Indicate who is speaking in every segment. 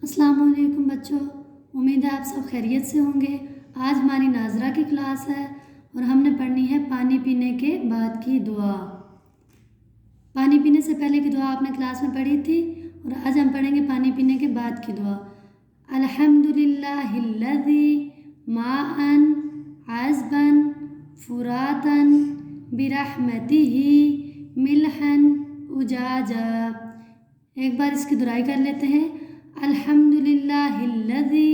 Speaker 1: अस्सलाम वालेकुम बच्चों, उम्मीद है आप सब खैरियत से होंगे। आज हमारी नाज़रा की क्लास है और हमने पढ़नी है पानी पीने के बाद की दुआ। पानी पीने से पहले की दुआ आपने क्लास में पढ़ी थी और आज हम पढ़ेंगे पानी पीने के बाद की दुआ। अल्हम्दुलिल्लाहिल्लज़ी माअन अज़बन फुरातन बिरहमतिही मिल्हन उजाजा। एक बार इसकी दुआई कर लेते हैं। अल्हम्दुलिल्लाहिल्लज़ी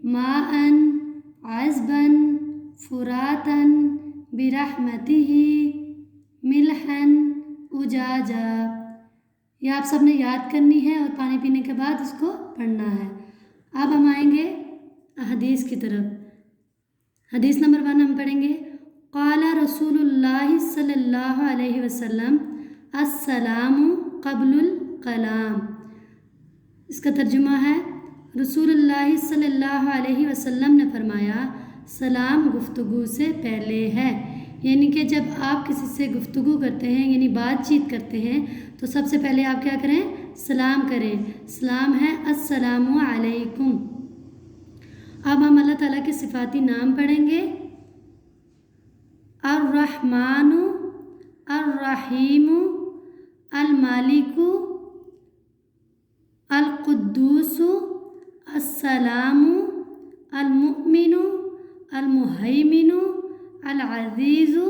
Speaker 1: माअन अज़बन फुरातन बिरहमतिही मिल्हन उजाजा। ये आप सब ने याद करनी है और पानी पीने के बाद इसको पढ़ना है। अब हम आएंगे हदीस की तरफ। हदीस नंबर 1 हम पढ़ेंगे। क़ाला रसूलुल्लाहि सल्लल्लाहु अलैहि वसल्लम अस्सलामु क़ब्लुल कलाम। इसका तर्जुमा है, रसूलुल्लाह सल्लल्लाहु अलैहि वसल्लम ने फरमाया सलाम गुफ्तगू से पहले है। यानी कि जब आप किसी से गुफ्तगू करते हैं यानी बातचीत करते हैं तो सबसे पहले आप क्या करें? सलाम करें। सलाम है अस्सलामु अलैकुम। अब हम अल्लाह ताला के सिफाती नाम पढ़ेंगे। अर्रहमानु अर्रहीमु अलमालिकु अलकुद्दूसु अस्सलामु अलमुअमिनु अलमुहैमिनु अलअज़ीज़ु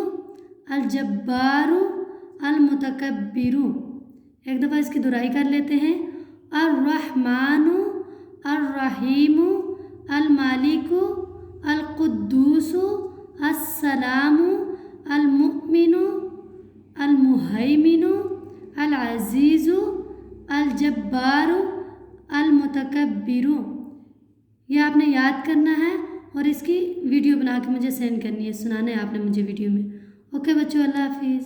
Speaker 1: अलजब्बारु अलमुतकब्बिरु। एक दफ़ा इसकी दुआई कर लेते हैं। अर्रहमानु अर्रहीमु अलमालिकु अलकुद्दूसु अस्सलामु अलमुअमिनु अलमुहैमिनु अलअज़ीज़ु अलजब्बारु अलमुतकब्बिरु। ये आपने याद करना है और इसकी वीडियो बना के मुझे सेंड करनी है। सुनाना है आपने मुझे वीडियो में। ओके बच्चों, अल्लाह हाफिज़।